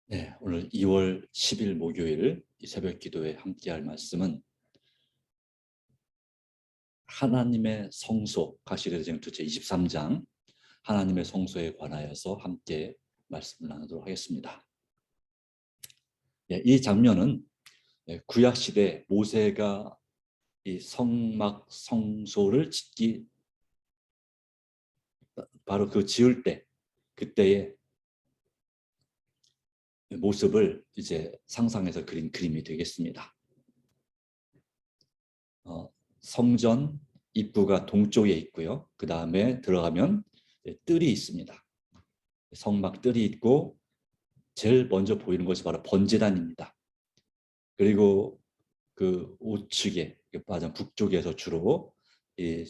네, 오늘 2월 10일 목요일 이 새벽 기도에 함께할 말씀은 하나님의 성소, 가시레드행 제 23장 하나님의 성소에 관하여서 함께 말씀을 나누도록 하겠습니다. 네, 이 장면은 구약 시대 모세가 이 성막 성소를 짓기 바로 그 지을 때 그때의 모습을 이제 상상해서 그린 그림이 되겠습니다. 성전 입구가 동쪽에 있고요. 그 다음에 들어가면 뜰이 있습니다. 성막 뜰이 있고 제일 먼저 보이는 것이 바로 번제단입니다. 그리고 그 우측에 맞아 북쪽에서 주로 이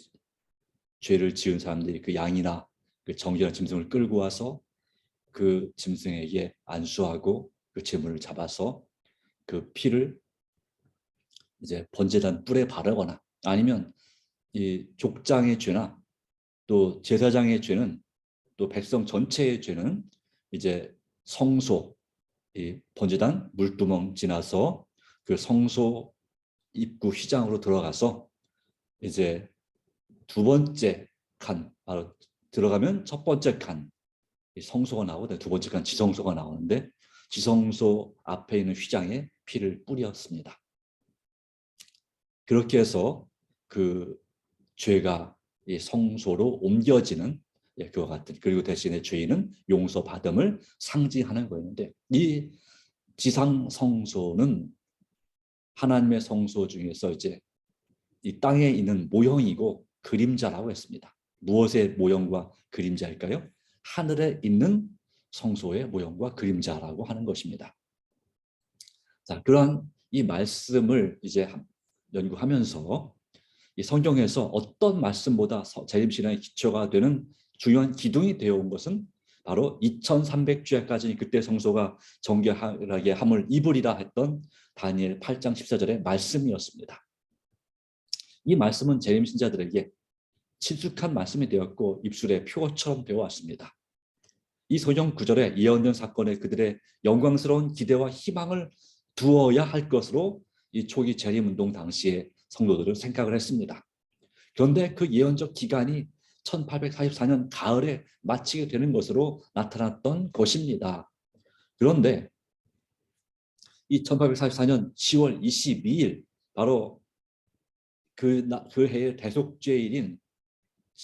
죄를 지은 사람들이 그 양이나 그 정결한 짐승을 끌고 와서 그 짐승에게 안수하고 그 제물을 잡아서 그 피를 이제 번제단 뿔에 바르거나 아니면 이 족장의 죄나 또 제사장의 죄는 또 백성 전체의 죄는 이제 성소 이 번제단 물두멍 지나서 그 성소 입구 휘장으로 들어가서 이제 두 번째 칸 바로 들어가면 첫 번째 칸 성소가 나오고 두 번째 칸 지성소가 나오는데 지성소 앞에 있는 휘장에 피를 뿌렸습니다. 그렇게 해서 그 죄가 이 성소로 옮겨지는 그와 같은 그리고 대신에 죄인은 용서받음을 상징하는 거였는데 이 지상 성소는 하나님의 성소 중에서 이제 이 땅에 있는 모형이고 그림자라고 했습니다. 무엇의 모형과 그림자일까요? 하늘에 있는 성소의 모형과 그림자라고 하는 것입니다. 자, 그러한 이 말씀을 이제 연구하면서 이 성경에서 어떤 말씀보다 재림신앙의 기초가 되는 중요한 기둥이 되어 온 것은 바로 2300주야까지 그때 성소가 정결하게 함을 입으리라 했던 다니엘 8장 14절의 말씀이었습니다. 이 말씀은 재림 신자들에게 친숙한 말씀이 되었고 입술의 표어처럼 되어왔습니다. 이 성경 구절에 예언된 사건에 그들의 영광스러운 기대와 희망을 두어야 할 것으로 이 초기 재림운동 당시에 성도들은 생각을 했습니다. 그런데 그 예언적 기간이 1844년 가을에 마치게 되는 것으로 나타났던 것입니다. 그런데 이 1844년 10월 22일 바로 그 해의 대속죄일인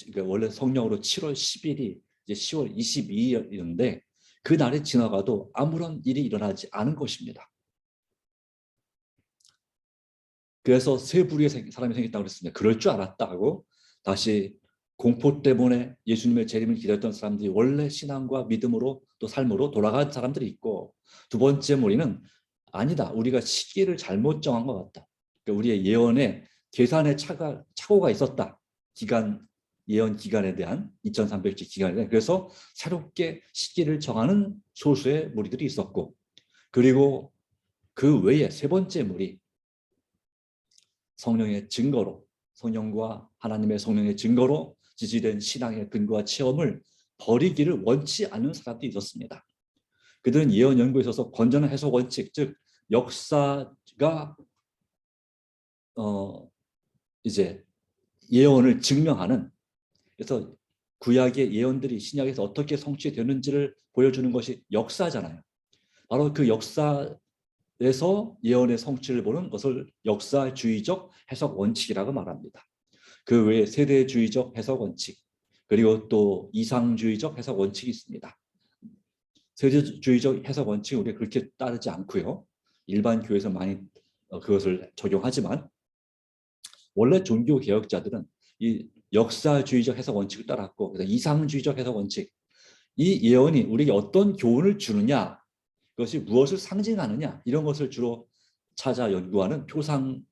그러니까 원래 성령으로 7월 10일이 이제 10월 22일인데 그 날이 지나가도 아무런 일이 일어나지 않은 것입니다. 그래서 세 부류의 사람이 생겼다고 그랬습니다. 그럴 줄 알았다고 다시 공포 때문에 예수님의 재림을 기다렸던 사람들이 원래 신앙과 믿음으로 또 삶으로 돌아간 사람들이 있고 두 번째 무리는 아니다. 우리가 시기를 잘못 정한 것 같다. 그러니까 우리의 예언에 계산에 착오가 있었다. 예언 기간에 대한 2300주 기간에 대한 그래서 새롭게 시기를 정하는 소수의 무리들이 있었고 그리고 그 외에 세 번째 무리 성령의 증거로 성령과 하나님의 성령의 증거로 지지된 신앙의 근거와 체험을 버리기를 원치 않는 사람들이 있었습니다. 그들은 예언 연구에 있어서 건전한 해석 원칙, 즉 역사가 이제 예언을 증명하는 그래서 구약의 예언들이 신약에서 어떻게 성취되는지를 보여주는 것이 역사잖아요. 바로 그 역사에서 예언의 성취를 보는 것을 역사주의적 해석 원칙이라고 말합니다. 그 외에 세대주의적 해석 원칙 그리고 또 이상주의적 해석 원칙이 있습니다. 세대주의적 해석 원칙은 우리가 그렇게 따르지 않고요. 일반 교회에서 많이 그것을 적용하지만 원래 종교 개혁자들은 이 역사주의적 해석 원칙을 따랐고 이상주의적 해석 원칙 이 예언이 우리에게 어떤 교훈을 주느냐 그것이 무엇을 상징하느냐 이런 것을 주로 찾아 연구하는 표상을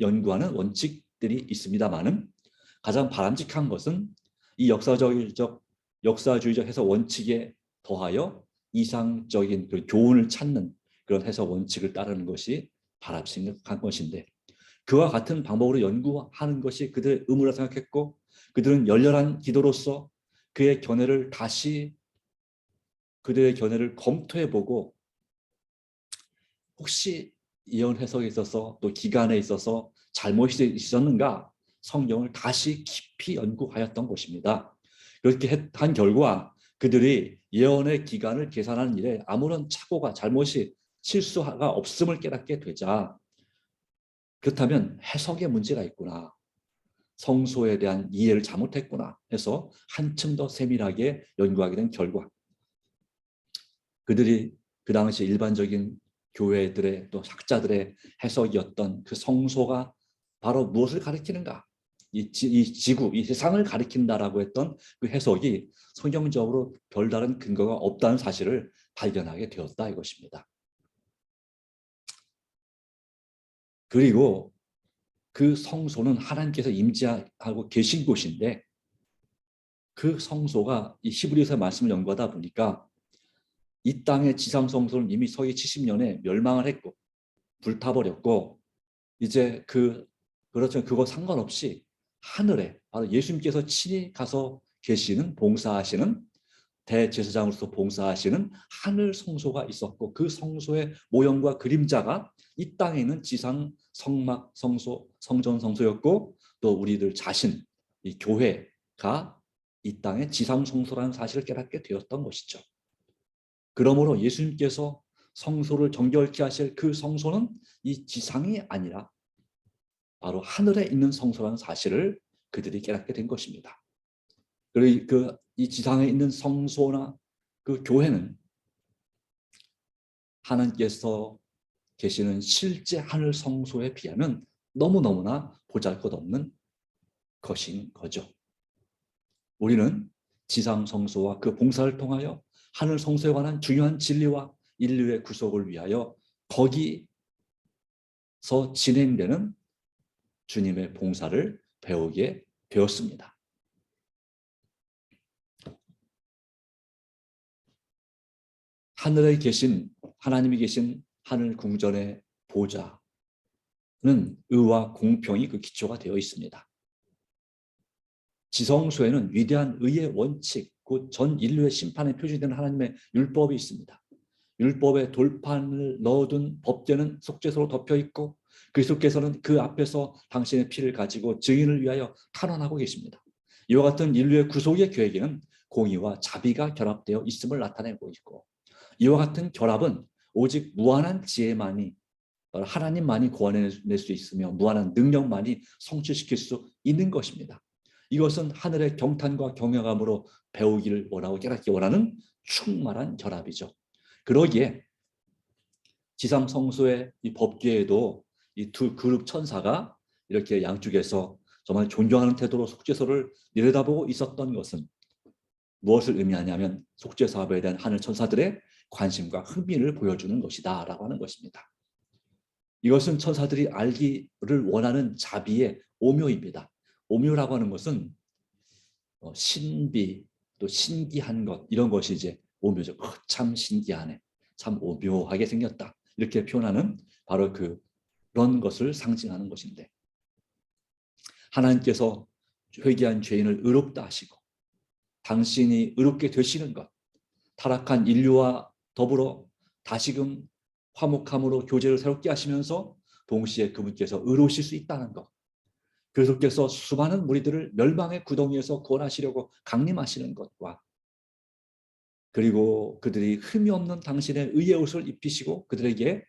연구하는 원칙들이 있습니다만은 가장 바람직한 것은 이 역사주의적 해석 원칙에 더하여 이상적인 그 교훈을 찾는 그런 해석 원칙을 따르는 것이 바람직한 것인데 그와 같은 방법으로 연구하는 것이 그들의 의무라 생각했고 그들은 열렬한 기도로서 그들의 견해를 검토해보고 혹시 예언 해석에 있어서 또 기간에 있어서 잘못이 있었는가 성경을 다시 깊이 연구하였던 것입니다. 그렇게 한 결과 그들이 예언의 기간을 계산하는 일에 아무런 착오가 잘못이 실수가 없음을 깨닫게 되자 그렇다면 해석에 문제가 있구나. 성소에 대한 이해를 잘못했구나 해서 한층 더 세밀하게 연구하게 된 결과 그들이 그 당시 일반적인 교회들의 또 학자들의 해석이었던 그 성소가 바로 무엇을 가리키는가? 이 지구, 이 세상을 가리킨다라고 했던 그 해석이 성경적으로 별다른 근거가 없다는 사실을 발견하게 되었다 이것입니다. 그리고 그 성소는 하나님께서 임재하고 계신 곳인데 그 성소가 이 히브리서 말씀을 연구하다 보니까 이 땅의 지상 성소는 이미 서기 70년에 멸망을 했고 불타버렸고 이제 그렇죠. 그거 상관없이 하늘에 바로 예수님께서 친히 가서 계시는 봉사하시는 대제사장으로서 봉사하시는 하늘 성소가 있었고 그 성소의 모형과 그림자가 이 땅에 있는 지상 성막 성소 성전 성소였고 또 우리들 자신 이 교회가 이 땅의 지상 성소라는 사실을 깨닫게 되었던 것이죠. 그러므로 예수님께서 성소를 정결케 하실 그 성소는 이 지상이 아니라 바로 하늘에 있는 성소라는 사실을 그들이 깨닫게 된 것입니다. 그리고 이 지상에 있는 성소나 그 교회는 하나님께서 계시는 실제 하늘 성소에 비하면 너무너무나 보잘것없는 것인 거죠. 우리는 지상 성소와 그 봉사를 통하여 하늘 성소에 관한 중요한 진리와 인류의 구속을 위하여 거기서 진행되는 주님의 봉사를 배우게 되었습니다. 하늘에 계신 하나님이 계신 하늘 궁전의 보좌는 의와 공평이 그 기초가 되어 있습니다. 지성소에는 위대한 의의 원칙, 곧 전 인류의 심판에 표시되는 하나님의 율법이 있습니다. 율법의 돌판을 넣어둔 법궤는 속죄소로 덮여 있고 그리스도께서는 그 앞에서 당신의 피를 가지고 증인을 위하여 탄원하고 계십니다. 이와 같은 인류의 구속의 계획에는 공의와 자비가 결합되어 있음을 나타내고 있고 이와 같은 결합은 오직 무한한 지혜만이 하나님만이 구원해낼 수 있으며 무한한 능력만이 성취시킬 수 있는 것입니다. 이것은 하늘의 경탄과 경외감으로 배우기를 원하고 깨닫기 원하는 충만한 결합이죠. 그러기에 지상 성소의 이 법궤에도 이 두 그룹 천사가 이렇게 양쪽에서 정말 존경하는 태도로 속죄소를 내려다보고 있었던 것은 무엇을 의미하냐면 속죄 사업에 대한 하늘 천사들의 관심과 흥미를 보여주는 것이다 라고 하는 것입니다. 이것은 천사들이 알기를 원하는 자비의 오묘입니다. 오묘라고 하는 것은 신비 또 신기한 것 이런 것이 이제 오묘죠. 참 신기하네. 참 오묘하게 생겼다. 이렇게 표현하는 바로 그런 것을 상징하는 것인데 하나님께서 회개한 죄인을 의롭다 하시고 당신이 의롭게 되시는 것 타락한 인류와 더불어 다시금 화목함으로 교제를 새롭게 하시면서 동시에 그분께서 의로우실 수 있다는 것 그리스도께서 수많은 무리들을 멸망의 구덩이에서 구원하시려고 강림하시는 것과 그리고 그들이 흠이 없는 당신의 의의 옷을 입히시고 그들에게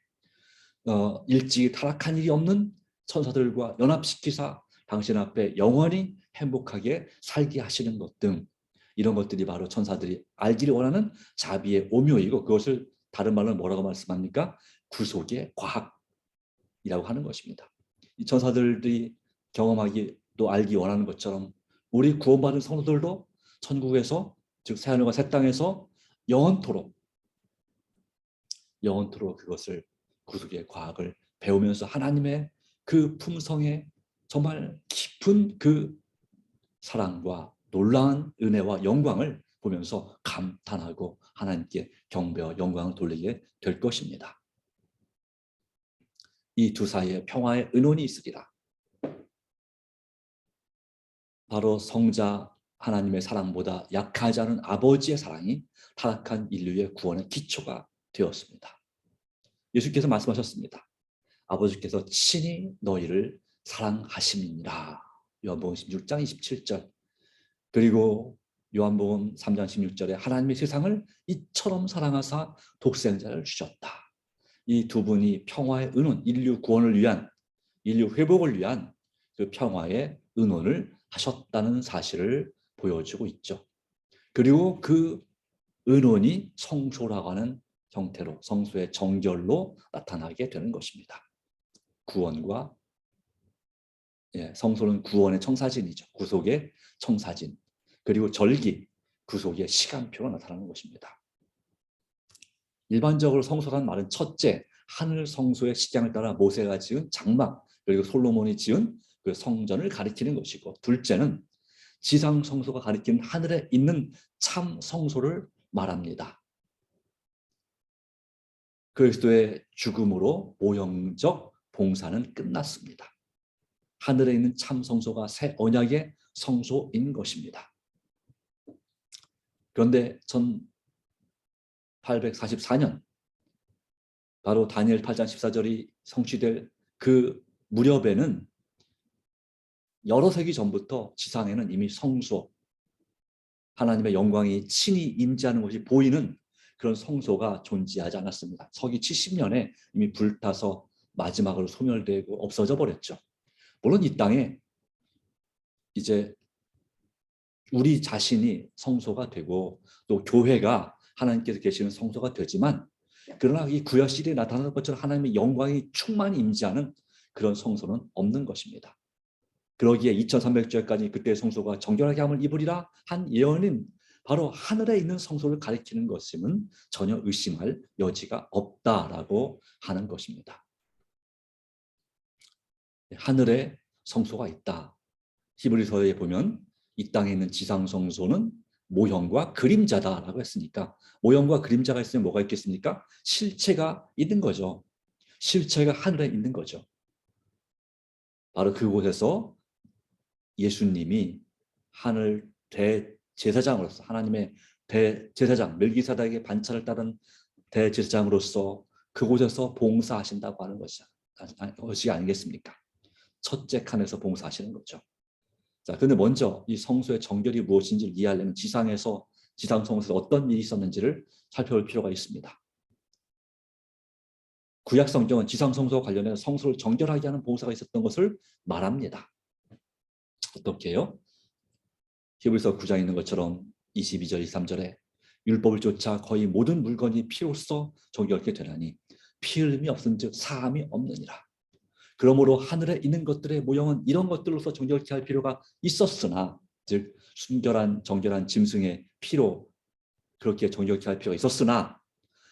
일찍이 타락한 일이 없는 천사들과 연합시키사 당신 앞에 영원히 행복하게 살게 하시는 것 등 이런 것들이 바로 천사들이 알기를 원하는 자비의 오묘이고 그것을 다른 말로 뭐라고 말씀합니까? 구속의 과학이라고 하는 것입니다. 이 천사들이 경험하기 또 알기 원하는 것처럼 우리 구원받은 성도들도 천국에서 즉 새하늘과 새 땅에서 영원토록 그것을 구속의 과학을 배우면서 하나님의 그 품성의 정말 깊은 그 사랑과 놀라운 은혜와 영광을 보면서 감탄하고 하나님께 경배와 영광을 돌리게 될 것입니다. 이 두 사이에 평화의 은원이 있으리라. 바로 성자 하나님의 사랑보다 약하지 않은 아버지의 사랑이 타락한 인류의 구원의 기초가 되었습니다. 예수께서 말씀하셨습니다. 아버지께서 친히 너희를 사랑하심이니라. 요한복음 16장 27절. 그리고 요한복음 3장 16절에 하나님의 세상을 이처럼 사랑하사 독생자를 주셨다. 이 두 분이 평화의 의논, 인류 구원을 위한, 인류 회복을 위한 그 평화의 의논을 하셨다는 사실을 보여주고 있죠. 그리고 그 의논이 성소라고 하는 형태로, 성소의 정결로 나타나게 되는 것입니다. 구원과, 성소는 구원의 청사진이죠. 구속의 청사진. 그리고 절기, 구속의 시간표로 나타나는 것입니다. 일반적으로 성소라는 말은 첫째, 하늘 성소의 식양을 따라 모세가 지은 장막, 그리고 솔로몬이 지은 그 성전을 가리키는 것이고, 둘째는 지상 성소가 가리키는 하늘에 있는 참 성소를 말합니다. 그리스도의 죽음으로 모형적 봉사는 끝났습니다. 하늘에 있는 참 성소가 새 언약의 성소인 것입니다. 그런데 1844년 바로 다니엘 8장 14절이 성취될 그 무렵에는 여러 세기 전부터 지상에는 이미 성소, 하나님의 영광이 친히 임재하는 것이 보이는 그런 성소가 존재하지 않았습니다. 서기 70년에 이미 불타서 마지막으로 소멸되고 없어져 버렸죠. 물론 이 땅에 이제 우리 자신이 성소가 되고 또 교회가 하나님께서 계시는 성소가 되지만, 그러나 이 구약 시대에 나타나는 것처럼 하나님의 영광이 충만히 임재하는 그런 성소는 없는 것입니다. 그러기에 2300절까지 그때 성소가 정결하게 함을 입으리라 한 예언은 바로 하늘에 있는 성소를 가리키는 것임은 전혀 의심할 여지가 없다라고 하는 것입니다. 하늘에 성소가 있다. 히브리서에 보면 이 땅에 있는 지상 성소는 모형과 그림자다라고 했으니까, 모형과 그림자가 있으면 뭐가 있겠습니까? 실체가 있는 거죠. 실체가 하늘에 있는 거죠. 바로 그곳에서 예수님이 하늘 대제사장으로서, 하나님의 대제사장 멜기세덱의 반차를 따른 대제사장으로서 그곳에서 봉사하신다고 하는 것이 아니겠습니까? 첫째 칸에서 봉사하시는 거죠. 자, 근데 먼저 이 성소의 정결이 무엇인지를 이해하려면 지상 성소에서 어떤 일이 있었는지를 살펴볼 필요가 있습니다. 구약 성경은 지상 성소와 관련해서 성소를 정결하게 하는 봉사가 있었던 것을 말합니다. 어떻게 해요? 히브리서 9장에 있는 것처럼 22절, 23절에 율법을 쫓아 거의 모든 물건이 피로써 정결케 되나니 피 흘림이 없은즉 사함이 없느니라. 그러므로 하늘에 있는 것들의 모형은 이런 것들로서 정결케 할 필요가 있었으나, 즉 순결한 정결한 짐승의 피로 그렇게 정결케 할 필요가 있었으나,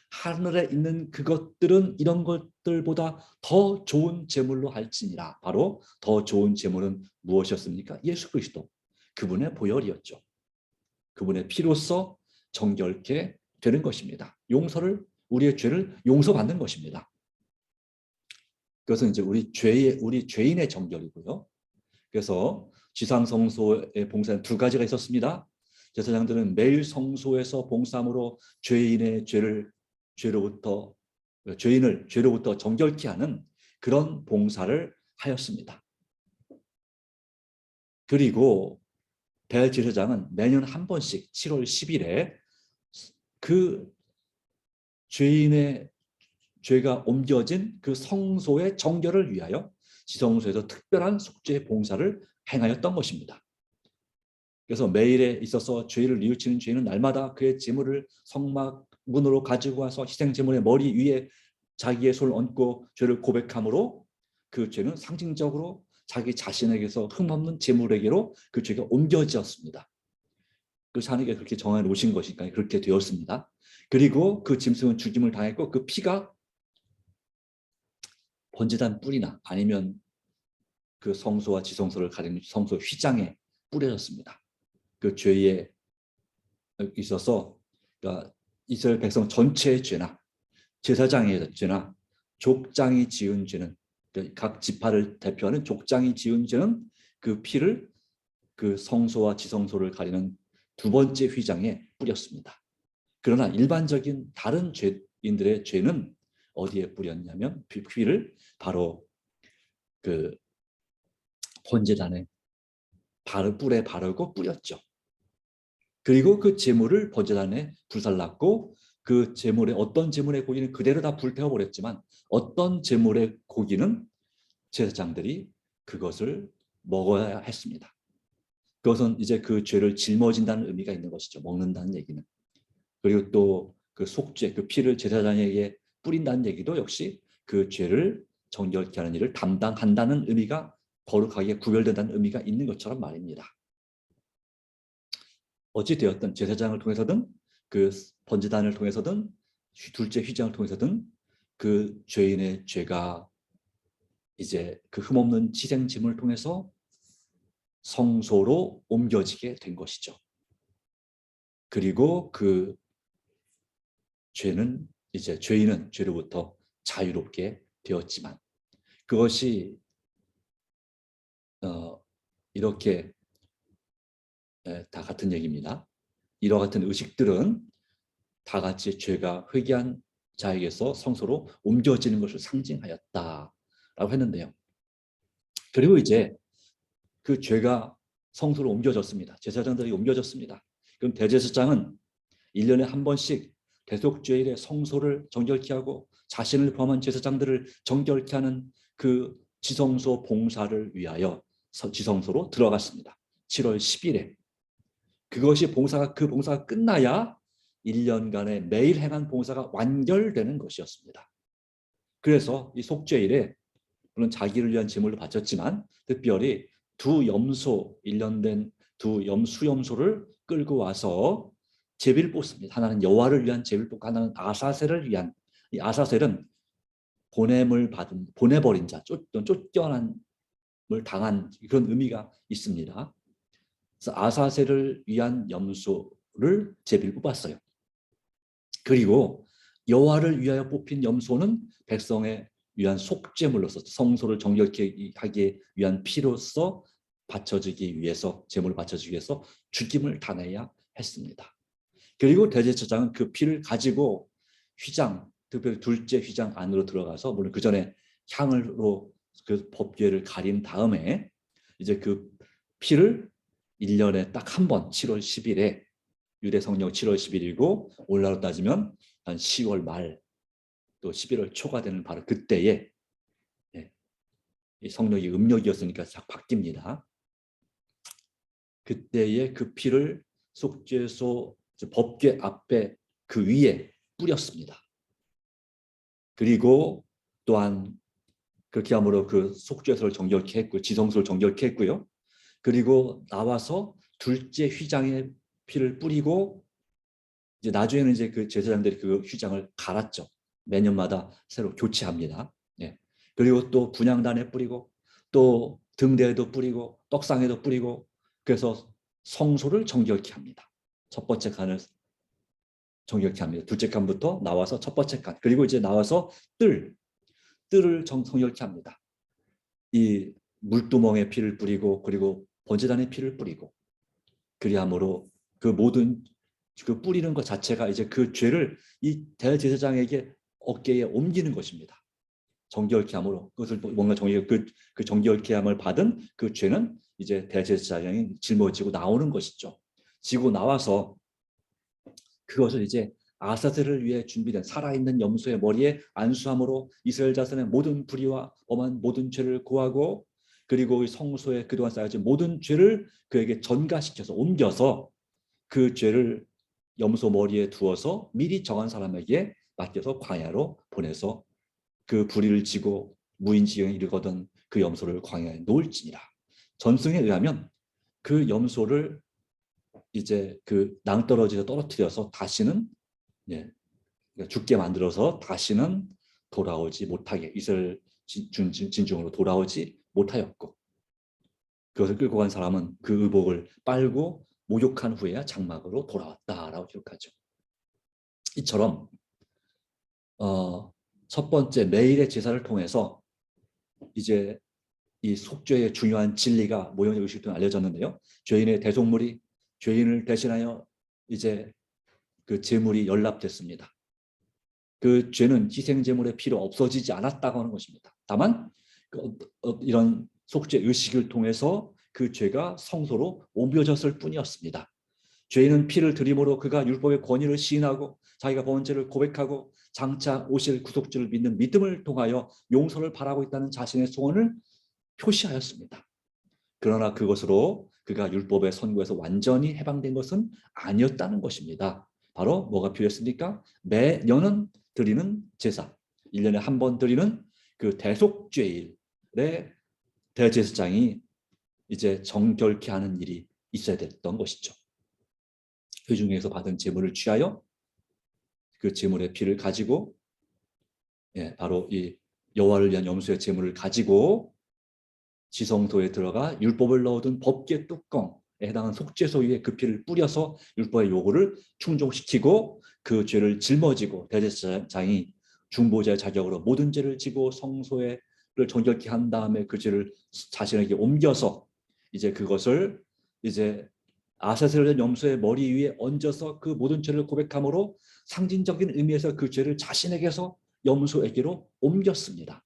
하늘에 있는 그것들은 이런 것들보다 더 좋은 제물로 할지니라. 바로 더 좋은 제물은 무엇이었습니까? 예수 그리스도, 그분의 보혈이었죠. 그분의 피로써 정결케 되는 것입니다. 우리의 죄를 용서받는 것입니다. 그것은 이제 우리 죄인의 정결이고요. 그래서 지상 성소의 봉사는 두 가지가 있었습니다. 제사장들은 매일 성소에서 봉사함으로 죄인을 죄로부터 정결케 하는 그런 봉사를 하였습니다. 그리고 대제사장은 매년 한 번씩 7월 10일에 그 죄인의 죄가 옮겨진 그 성소의 정결을 위하여 지성소에서 특별한 속죄 봉사를 행하였던 것입니다. 그래서 매일에 있어서 죄를 뉘우치는 죄인은 날마다 그의 제물을 성막 문으로 가지고 와서 희생 제물의 머리 위에 자기의 손을 얹고 죄를 고백함으로 그 죄는 상징적으로 자기 자신에게서 흠없는 제물에게로 그 죄가 옮겨졌습니다. 그것이 하나님께 그렇게 정해 놓으신 것이니까 그렇게 되었습니다. 그리고 그 짐승은 죽임을 당했고 그 피가 번제단 뿔이나 아니면 그 성소와 지성소를 가리는 성소 휘장에 뿌려졌습니다. 그 죄에 있어서, 그러니까 이스라엘 백성 전체의 죄나 제사장의 죄나 족장이 지은 죄는, 각 지파를 대표하는 족장이 지은 죄는 그 피를 그 성소와 지성소를 가리는 두 번째 휘장에 뿌렸습니다. 그러나 일반적인 다른 죄인들의 죄는 어디에 뿌렸냐면 피를 바로 그 번제단에 뿔에 바르고 뿌렸죠. 그리고 그 제물을 번제단에 불살랐고 그 제물에 어떤 제물의 고기는 그대로 다 불태워버렸지만 어떤 제물의 고기는 제사장들이 그것을 먹어야 했습니다. 그것은 이제 그 죄를 짊어진다는 의미가 있는 것이죠. 먹는다는 얘기는. 그리고 또 그 속죄, 그 피를 제사장에게 뿌린다는 얘기도 역시 그 죄를 정결케 하는 일을 담당한다는 의미가 거룩하게 구별된다는 의미가 있는 것처럼 말입니다. 어찌되었든 제사장을 통해서든 그 번제단을 통해서든 둘째 휘장을 통해서든 그 죄인의 죄가 이제 그 흠없는 희생짐을 통해서 성소로 옮겨지게 된 것이죠. 그리고 그 죄는 이제 죄인은 죄로부터 자유롭게 되었지만 그것이 이렇게 다 같은 얘기입니다. 이와 같은 의식들은 다 같이 죄가 회개한 자에게서 성소로 옮겨지는 것을 상징하였다라고 했는데요. 그리고 이제 그 죄가 성소로 옮겨졌습니다. 제사장들이 옮겨졌습니다. 그럼 대제사장은 1년에 한 번씩 대속죄일에 성소를 정결케 하고 자신을 포함한 제사장들을 정결케 하는 그 지성소 봉사를 위하여 지성소로 들어갔습니다. 7월 10일에. 그것이 그 봉사가 끝나야 1년간의 매일 행한 봉사가 완결되는 것이었습니다. 그래서 이 속죄일에 물론 자기를 위한 제물로 바쳤지만 특별히 두 염소, 1년 된 두 수염소를 끌고 와서 제비를 뽑습니다. 하나는 여호와를 위한 제비를 뽑고 하나는 아사셀을 위한. 이 아사셀은 보내버린 자, 쫓겨남을 당한 그런 의미가 있습니다. 그래서 아사셀을 위한 염소를 제비를 뽑았어요. 그리고 여호와를 위하여 뽑힌 염소는 백성의 위한 속죄물로서 성소를 정결케 하기 위한 피로서 바쳐지기 위해서 제물을 바쳐지기 위해서 죽임을 당해야 했습니다. 그리고 대제사장은 그 피를 가지고 휘장, 특별히 둘째 휘장 안으로 들어가서 물론 그 전에 향으로 그 법궤를 가린 다음에 이제 그 피를 1년에 딱 한 번 7월 10일에 유대 성령 7월 10일이고 오늘날로 따지면 한 10월 말 또 11월 초가 되는 바로 그때에 이 성령이 음력이었으니까 싹 바뀝니다. 그때에 그 피를 속죄소 법궤 앞에 그 위에 뿌렸습니다. 그리고 또한 그렇게 함으로 그 속죄소를 정결케 했고 지성소를 정결케 했고요. 그리고 나와서 둘째 휘장에 피를 뿌리고 이제 나중에는 이제 그 제사장들이 그 휘장을 갈았죠. 매년마다 새로 교체합니다. 예. 그리고 또 분향단에 뿌리고 또 등대에도 뿌리고 떡상에도 뿌리고 그래서 성소를 정결케 합니다. 첫 번째 칸을 정결케 합니다. 둘째 칸부터 나와서 첫 번째 칸 그리고 이제 나와서 뜰을 정결케 합니다. 이 물두멍에 피를 뿌리고 그리고 번제단에 피를 뿌리고 그리함으로 그 모든 그 뿌리는 것 자체가 이제 그 죄를 이 대제사장에게 어깨에 옮기는 것입니다. 정결케 함으로 그것을 뭔가 그 정결케 함을 받은 그 죄는 이제 대제사장이 짊어지고 나오는 것이죠. 지고 나와서 그것을 이제 아사셀을 위해 준비된 살아있는 염소의 머리에 안수함으로 이스라엘 자손의 모든 불의와 엄한 모든 죄를 고하고 그리고 성소에 그동안 쌓여진 모든 죄를 그에게 전가시켜서 옮겨서 그 죄를 염소 머리에 두어서 미리 정한 사람에게 맡겨서 광야로 보내서 그 불의를 지고 무인지경에 이르거든 그 염소를 광야에 놓을지니라. 전승에 의하면 그 염소를 이제 그 낭떠러지에 떨어뜨려서 다시는 죽게 만들어서 다시는 돌아오지 못하게 이스라엘 진중으로 돌아오지 못하였고 그것을 끌고 간 사람은 그 의복을 빨고 목욕한 후에야 장막으로 돌아왔다라고 기록하죠. 이처럼 첫 번째 매일의 제사를 통해서 이제 이 속죄의 중요한 진리가 모형의 의식 등 알려졌는데요. 죄인의 대속물이 죄인을 대신하여 이제 그 제물이 연락됐습니다. 그 죄는 희생제물의 피로 없어지지 않았다고 하는 것입니다. 다만 이런 속죄 의식을 통해서 그 죄가 성소로 옮겨졌을 뿐이었습니다. 죄인은 피를 드림으로 그가 율법의 권위를 시인하고 자기가 범한 죄를 고백하고 장차 오실 구속주를 믿는 믿음을 통하여 용서를 바라고 있다는 자신의 소원을 표시하였습니다. 그러나 그것으로 그가 율법의 선고에서 완전히 해방된 것은 아니었다는 것입니다. 바로 뭐가 필요했습니까? 매년은 드리는 제사, 1년에 한 번 드리는 그 대속죄일에 대제사장이 이제 정결케 하는 일이 있어야 됐던 것이죠. 회중에서 받은 제물을 취하여 그 제물의 피를 가지고 바로 이 여호와를 위한 염소의 제물을 가지고 지성소에 들어가 율법을 넣어둔 법궤 뚜껑에 해당하는 속죄소 위에 그 피를 뿌려서 율법의 요구를 충족시키고 그 죄를 짊어지고 대제사장이 중보자의 자격으로 모든 죄를 지고 성소를 정결케 한 다음에 그 죄를 자신에게 옮겨서 이제 그것을 이제 아세셀 염소의 머리 위에 얹어서 그 모든 죄를 고백함으로 상징적인 의미에서 그 죄를 자신에게서 염소에게로 옮겼습니다.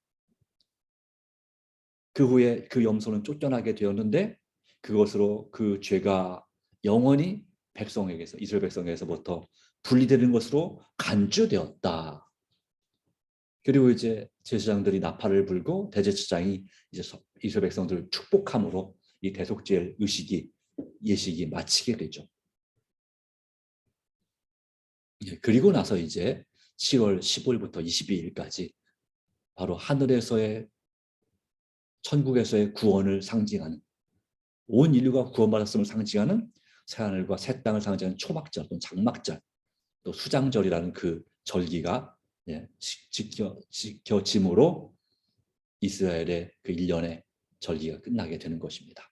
그 후에 그 염소는 쫓겨나게 되었는데 그것으로 그 죄가 영원히 백성에게서 이스라엘 백성에게서부터 분리되는 것으로 간주되었다. 그리고 이제 제사장들이 나팔을 불고 대제사장이 이제 이스라엘 백성들을 축복함으로 이 대속죄 예식이 마치게 되죠. 그리고 나서 이제 10월 15일부터 22일까지 바로 하늘에서의 천국에서의 구원을 상징하는 온 인류가 구원받았음을 상징하는 새하늘과 새 땅을 상징하는 초막절 또는 장막절 또 수장절이라는 그 절기가 지켜짐으로 이스라엘의 그 1년의 절기가 끝나게 되는 것입니다.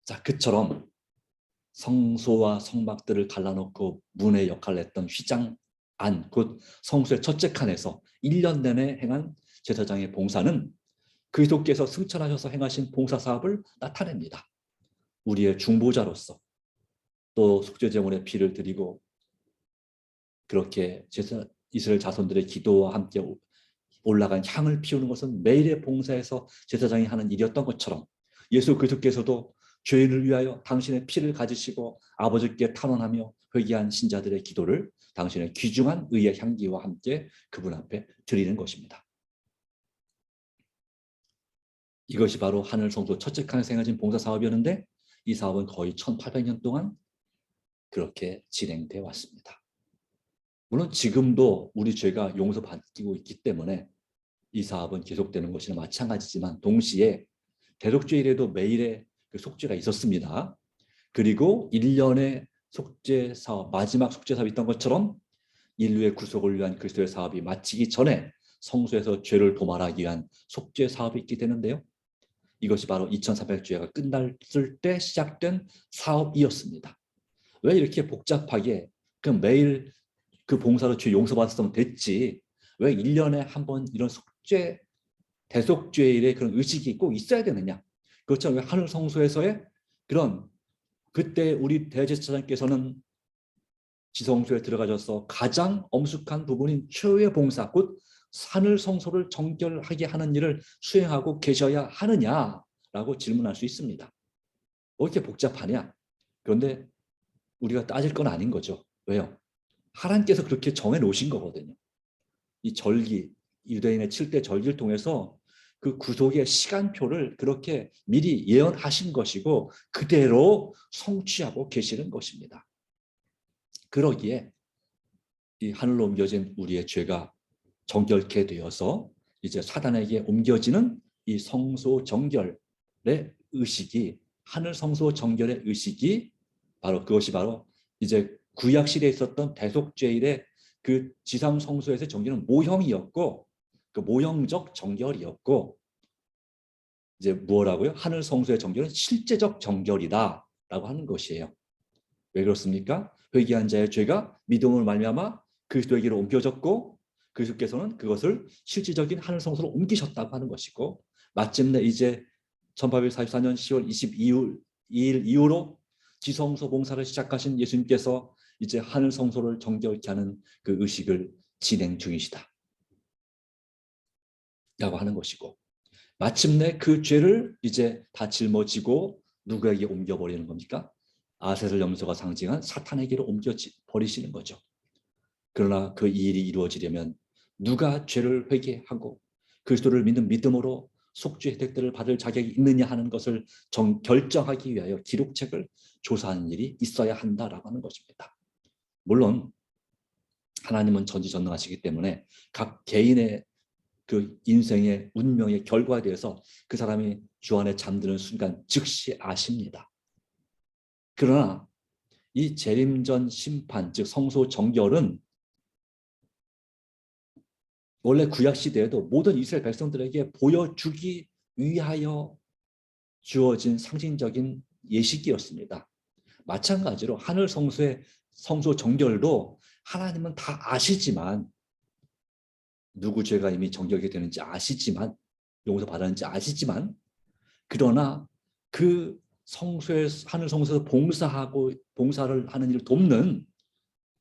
자, 그처럼 성소와 성막들을 갈라놓고 문의 역할을 했던 휘장 안, 곧 성소의 첫째 칸에서 1년 내내 행한 제사장의 봉사는 그리스도께서 승천하셔서 행하신 봉사사업을 나타냅니다. 우리의 중보자로서 또 속죄제물의 피를 드리고 그렇게 이스라엘 자손들의 기도와 함께 올라간 향을 피우는 것은 매일의 봉사에서 제사장이 하는 일이었던 것처럼 예수 그리스도께서도 죄인을 위하여 당신의 피를 가지시고 아버지께 탄원하며 회개한 신자들의 기도를 당신의 귀중한 의의 향기와 함께 그분 앞에 드리는 것입니다. 이것이 바로 하늘 성소 첫째 칸에서 행해진 봉사 사업이었는데 이 사업은 거의 1800년 동안 그렇게 진행되어 왔습니다. 물론 지금도 우리 죄가 용서받고 있기 때문에 이 사업은 계속되는 것이나 마찬가지지만 동시에 대속죄일에도 매일의 그 속죄가 있었습니다. 그리고 1년의 속죄 사업, 마지막 속죄 사업이 있던 것처럼 인류의 구속을 위한 그리스도의 사업이 마치기 전에 성소에서 죄를 도말하기 위한 속죄 사업이 있게 되는데요. 이것이 바로 2300주야가 끝났을 때 시작된 사업이었습니다. 왜 이렇게 복잡하게 그럼 매일 그 봉사로 죄 용서받았으면 됐지 왜 1년에 한 번 이런 속죄 대속죄일의 그런 의식이 꼭 있어야 되느냐. 그렇죠. 하늘 성소에서의 그런 그때 우리 대제사장께서는 지성소에 들어가셔서 가장 엄숙한 부분인 최후의 봉사 곧 하늘 성소를 정결하게 하는 일을 수행하고 계셔야 하느냐라고 질문할 수 있습니다. 왜 이렇게 복잡하냐? 그런데 우리가 따질 건 아닌 거죠. 왜요? 하나님께서 그렇게 정해 놓으신 거거든요. 이 절기, 유대인의 7대 절기를 통해서 그 구속의 시간표를 그렇게 미리 예언하신 것이고 그대로 성취하고 계시는 것입니다. 그러기에 이 하늘로 옮겨진 우리의 죄가 정결케 되어서 이제 사단에게 옮겨지는 이 성소 정결의 의식이 하늘 성소 정결의 의식이 바로 그것이 바로 이제 구약 시대에 있었던 대속죄일의 그 지상 성소에서의 정결은 모형이었고 그 모형적 정결이었고 이제 무엇라고요? 하늘 성소의 정결은 실제적 정결이다라고 하는 것이에요. 왜 그렇습니까? 회개한 자의 죄가 믿음으로 말미암아 그리스도에게로 옮겨졌고 그리스도께서는 그것을 실질적인 하늘 성소로 옮기셨다고 하는 것이고 마침내 이제 1844년 10월 22일 이후로 지성소 봉사를 시작하신 예수님께서 이제 하늘 성소를 정결케 하는 그 의식을 진행 중이시다 라고 하는 것이고, 마침내 그 죄를 이제 다 짊어지고 누구에게 옮겨버리는 겁니까? 아세를 염소가 상징한 사탄에게로 옮겨버리시는 거죠. 그러나 그 일이 이루어지려면 누가 죄를 회개하고 그리스도를 믿는 믿음으로 속죄 혜택들을 받을 자격이 있느냐 하는 것을 결정하기 위하여 기록책을 조사하는 일이 있어야 한다라고 하는 것입니다. 물론 하나님은 전지전능하시기 때문에 각 개인의 그 인생의 운명의 결과에 대해서 그 사람이 주 안에 잠드는 순간 즉시 아십니다. 그러나 이 재림전 심판, 즉 성소 정결은 원래 구약 시대에도 모든 이스라엘 백성들에게 보여주기 위하여 주어진 상징적인 예식이었습니다. 마찬가지로 하늘 성소의 성소 정결도 하나님은 다 아시지만, 누구 죄가 이미 정결이 되는지 아시지만, 용서받았는지 아시지만, 그러나 그 성소에, 하늘 성소에서 봉사를 하는 일을 돕는,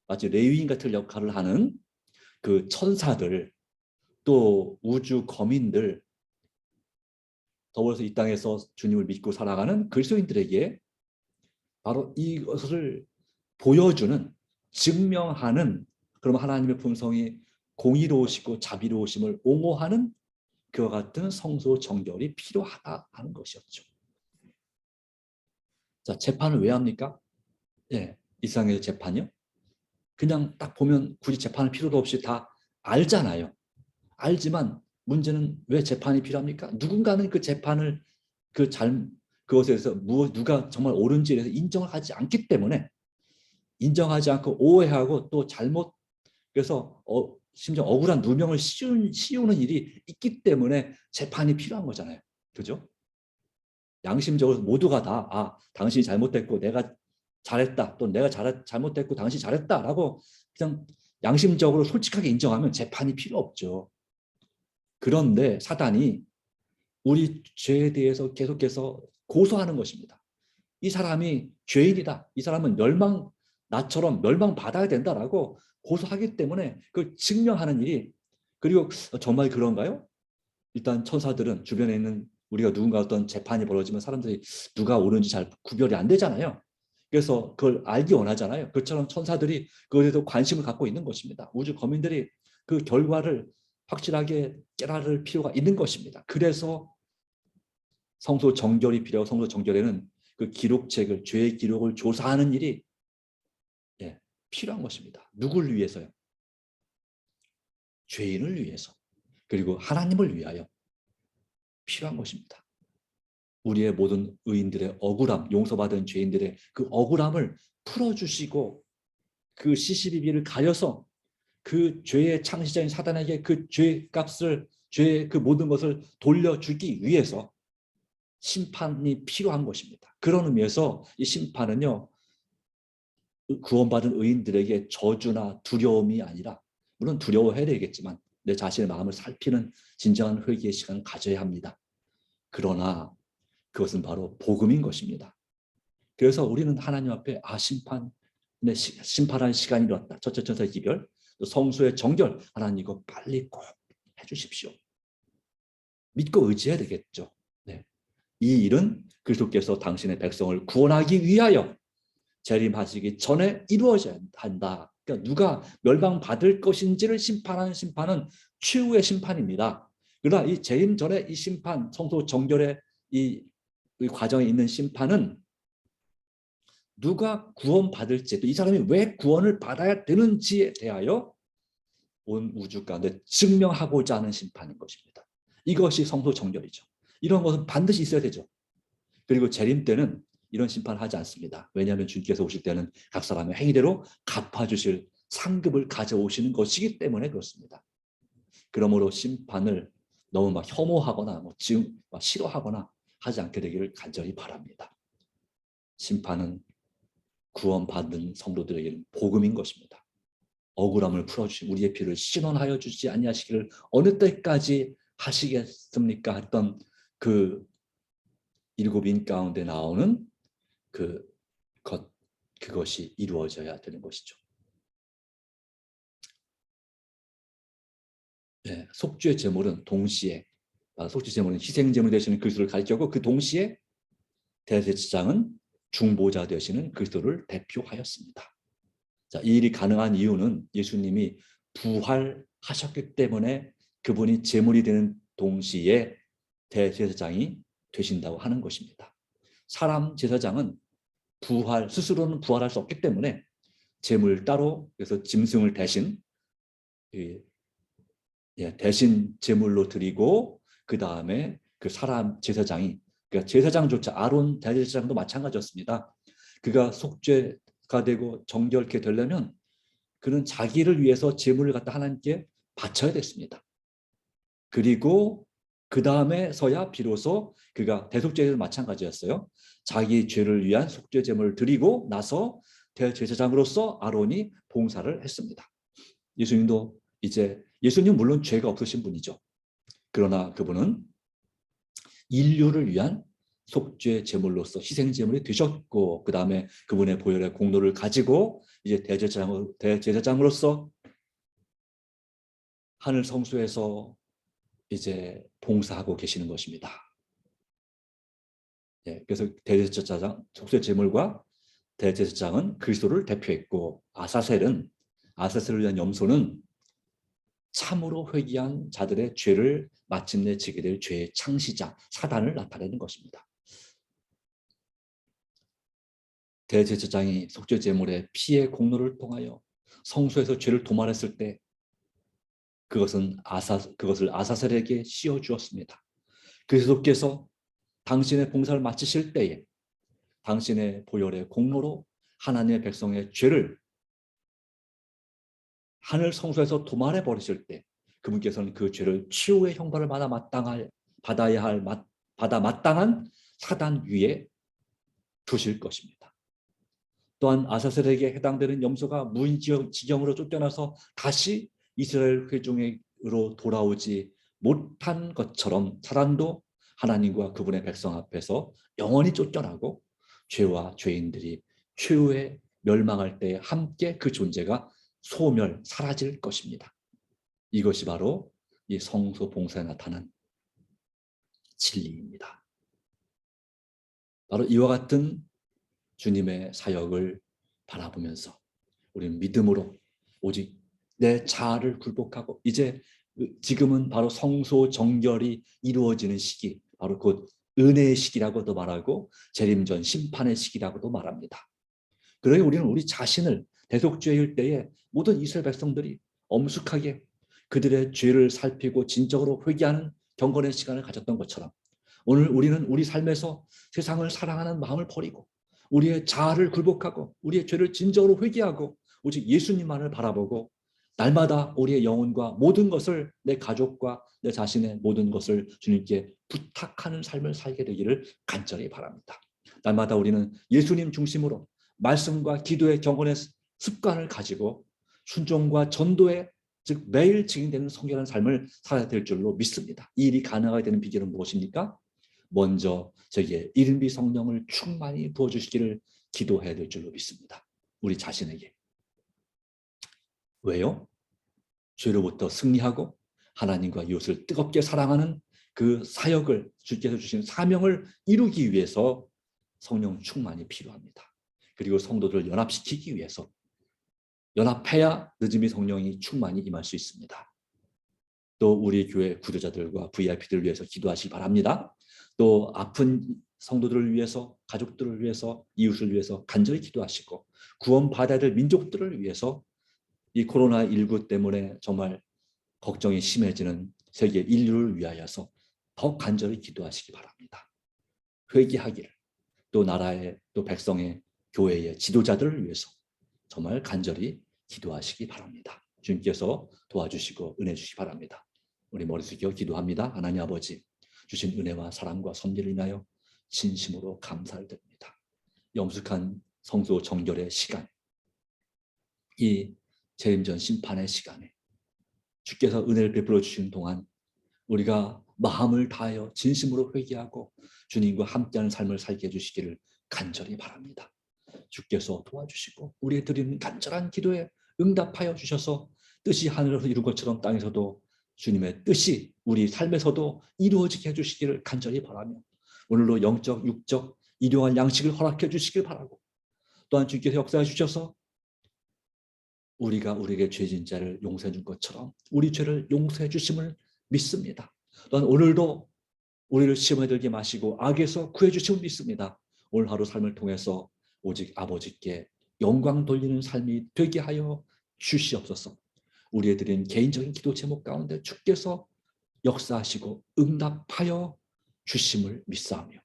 마치 레위인 같은 역할을 하는 그 천사들, 또 우주 거민들, 더불어서 이 땅에서 주님을 믿고 살아가는 그리스도인들에게 바로 이것을 보여주는, 증명하는, 그럼 하나님의 품성이 공의로우시고 자비로우심을 옹호하는 그와 같은 성소 정결이 필요하다 하는 것이었죠. 자, 재판을 왜 합니까? 예, 이 세상의 재판이요? 그냥 딱 보면 굳이 재판할 필요도 없이 다 알잖아요. 알지만 문제는 왜 재판이 필요합니까? 누군가는 그 재판을 그것에 대해서 누가 정말 옳은지에 대해서 인정을 하지 않기 때문에, 인정하지 않고 오해하고 또 잘못, 그래서 심지어 억울한 누명을 씌우는 일이 있기 때문에 재판이 필요한 거잖아요. 그죠? 양심적으로 모두가 다 당신이 잘못됐고 내가 잘했다, 또 내가 잘못됐고 당신이 잘했다라고 그냥 양심적으로 솔직하게 인정하면 재판이 필요 없죠. 그런데 사단이 우리 죄에 대해서 계속해서 고소하는 것입니다. 이 사람이 죄인이다, 이 사람은 나처럼 멸망받아야 된다라고 고소하기 때문에 그걸 증명하는 일이, 그리고 정말 그런가요? 일단 천사들은 주변에 있는, 우리가 누군가 어떤 재판이 벌어지면 사람들이 누가 옳은지 잘 구별이 안 되잖아요. 그래서 그걸 알기 원하잖아요. 그처럼 천사들이 그것에 대해서 관심을 갖고 있는 것입니다. 우주 거민들이 그 결과를 확실하게 깨달을 필요가 있는 것입니다. 그래서 성소 정결이 필요하고, 성소 정결에는 그 기록책을, 죄의 기록을 조사하는 일이 필요한 것입니다. 누굴 위해서요? 죄인을 위해서, 그리고 하나님을 위하여 필요한 것입니다. 우리의 모든 의인들의 억울함, 용서받은 죄인들의 그 억울함을 풀어주시고 그 시시비비를 가려서 그 죄의 창시자인 사단에게 그 죄값을, 죄의 그 모든 것을 돌려주기 위해서 심판이 필요한 것입니다. 그런 의미에서 이 심판은요, 구원받은 의인들에게 저주나 두려움이 아니라, 물론 두려워해야 되겠지만 내 자신의 마음을 살피는 진정한 회개의 시간을 가져야 합니다. 그러나 그것은 바로 복음인 것입니다. 그래서 우리는 하나님 앞에 심판할 시간이 되었다. 첫째 천사의 기별, 또 성소의 정결, 하나님 이거 빨리 꼭 해주십시오. 믿고 의지해야 되겠죠. 네. 이 일은 그리스도께서 당신의 백성을 구원하기 위하여 재림하시기 전에 이루어져야 한다. 그러니까 누가 멸망받을 것인지를 심판하는 심판은 최후의 심판입니다. 그러나 이 재림 전에 이 심판, 성소 정결의 이 과정에 있는 심판은 누가 구원받을지, 또 이 사람이 왜 구원을 받아야 되는지에 대하여 온 우주 가운데 증명하고자 하는 심판인 것입니다. 이것이 성소 정결이죠. 이런 것은 반드시 있어야 되죠. 그리고 재림 때는 이런 심판을 하지 않습니다. 왜냐하면 주님께서 오실 때는 각 사람의 행위대로 갚아주실 상급을 가져오시는 것이기 때문에 그렇습니다. 그러므로 심판을 너무 막 혐오하거나 막 싫어하거나 하지 않게 되기를 간절히 바랍니다. 심판은 구원받은 성도들에게는 복음인 것입니다. 억울함을 풀어주신 우리의 피를 신원하여 주지 아니하시기를 어느 때까지 하시겠습니까? 했던 그 일곱 인 가운데 나오는 그 그것이 이루어져야 되는 것이죠. 네, 속죄 제물은 동시에 속죄 제물은 희생 제물 되시는 그리스도를 가리켰고 그 동시에 대제사장은 중보자 되시는 그리스도를 대표하였습니다. 자, 이 일이 가능한 이유는 예수님이 부활하셨기 때문에 그분이 제물이 되는 동시에 대제사장이 되신다고 하는 것입니다. 사람 제사장은 스스로는 부활할 수 없기 때문에 제물 따로 그래서 짐승을 대신 제물로 드리고 그 다음에 그 사람 제사장이 그러니까 제사장조차 아론 대제사장도 마찬가지였습니다. 그가 속죄가 되고 정결케 되려면 그는 자기를 위해서 제물을 갖다 하나님께 바쳐야 됐습니다. 그리고 그 다음에서야 비로소 그가 대속죄도 마찬가지였어요. 자기 죄를 위한 속죄 제물을 드리고 나서 대제사장으로서 아론이 봉사를 했습니다. 예수님도 예수님 물론 죄가 없으신 분이죠. 그러나 그분은 인류를 위한 속죄 제물로서 희생 제물이 되셨고 그 다음에 그분의 보혈의 공로를 가지고 이제 대제사장으로서 하늘 성소에서 이제 봉사하고 계시는 것입니다. 그래서 대제사장 속죄 제물과 대제사장은 그리스도를 대표했고 아사셀을 위한 염소는 참으로 회개한 자들의 죄를 마침내 지게 될 죄의 창시자 사단을 나타내는 것입니다. 대제사장이 속죄 제물의 피의 공로를 통하여 성소에서 죄를 도말했을 때 그것을 아사셀에게 씌워 주었습니다. 그리스도께서 당신의 봉사를 마치실 때에 당신의 보혈의 공로로 하나님의 백성의 죄를 하늘 성소에서 도말해 버리실 때 그분께서는 그 죄를 치유의 형벌을 받아 마땅한 사단 위에 두실 것입니다. 또한 아사셀에게 해당되는 염소가 무인지경으로 쫓겨나서 다시 이스라엘 회중으로 돌아오지 못한 것처럼 사단도 하나님과 그분의 백성 앞에서 영원히 쫓겨나고 죄와 죄인들이 최후에 멸망할 때 함께 그 존재가 사라질 것입니다. 이것이 바로 이 성소 봉사에 나타난 진리입니다. 바로 이와 같은 주님의 사역을 바라보면서 우리는 믿음으로 오직 내 자아를 굴복하고 지금은 바로 성소 정결이 이루어지는 시기, 바로 곧 은혜의 시기라고도 말하고 재림전 심판의 시기라고도 말합니다. 그러니 우리는 우리 자신을 대속죄일 때에 모든 이스라엘 백성들이 엄숙하게 그들의 죄를 살피고 진정으로 회개하는 경건의 시간을 가졌던 것처럼 오늘 우리는 우리 삶에서 세상을 사랑하는 마음을 버리고 우리의 자아를 굴복하고 우리의 죄를 진정으로 회개하고 오직 예수님만을 바라보고 날마다 우리의 영혼과 모든 것을 내 가족과 내 자신의 모든 것을 주님께 부탁하는 삶을 살게 되기를 간절히 바랍니다. 날마다 우리는 예수님 중심으로 말씀과 기도의 경건의 습관을 가지고 순종과 전도에 즉 매일 증인되는 성결한 삶을 살아야 될 줄로 믿습니다. 이 일이 가능하게 되는 비결은 무엇입니까? 먼저 저에게 이른비 성령을 충만히 부어주시기를 기도해야 될 줄로 믿습니다. 우리 자신에게. 왜요? 죄로부터 승리하고 하나님과 이웃을 뜨겁게 사랑하는 그 사역을 주께서 주신 사명을 이루기 위해서 성령 충만이 필요합니다. 그리고 성도들을 연합시키기 위해서 연합해야 늦음이 성령이 충만히 임할 수 있습니다. 또 우리 교회 구도자들과 VIP들을 위해서 기도하시기 바랍니다. 또 아픈 성도들을 위해서, 가족들을 위해서, 이웃을 위해서 간절히 기도하시고 구원받아야 될 민족들을 위해서 이 코로나19 때문에 정말 걱정이 심해지는 세계 인류를 위하여서 더 간절히 기도하시기 바랍니다. 회개하기를 또 나라의 또 백성의 교회의 지도자들을 위해서 정말 간절히 기도하시기 바랍니다. 주님께서 도와주시고 은혜 주시기 바랍니다. 우리 머리 숙여 기도합니다. 하나님 아버지 주신 은혜와 사랑과 섭리를 인하여 진심으로 감사를 드립니다. 영숙한 성소 정결의 시간, 이 재림전 심판의 시간에 주께서 은혜를 베풀어 주시는 동안 우리가 마음을 다하여 진심으로 회개하고 주님과 함께하는 삶을 살게 해주시기를 간절히 바랍니다. 주께서 도와주시고 우리의 드리는 간절한 기도에 응답하여 주셔서 뜻이 하늘에서 이룬 것처럼 땅에서도 주님의 뜻이 우리 삶에서도 이루어지게 해주시기를 간절히 바라며 오늘도 영적, 육적, 일용할 양식을 허락해 주시길 바라고 또한 주께서 역사해 주셔서 우리가 우리에게 죄진 자를 용서해 준 것처럼 우리 죄를 용서해 주심을 믿습니다. 또한 오늘도 우리를 시험에 들게 마시고 악에서 구해 주심을 믿습니다. 오늘 하루 삶을 통해서 오직 아버지께 영광 돌리는 삶이 되게 하여 주시옵소서. 우리의 드린 개인적인 기도 제목 가운데 주께서 역사하시고 응답하여 주심을 믿사오며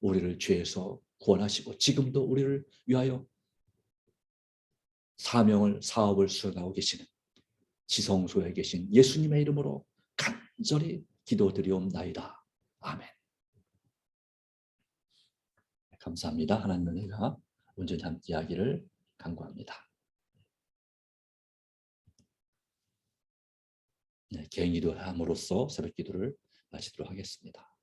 우리를 죄에서 구원하시고 지금도 우리를 위하여 사업을 수행하고 계시는 지성소에 계신 예수님의 이름으로 간절히 기도드리옵나이다. 아멘. 감사합니다. 하나님의 은혜가 온전히 함께하기를 간구합니다. 네, 개인 기도함으로써 새벽 기도를 마치도록 하겠습니다.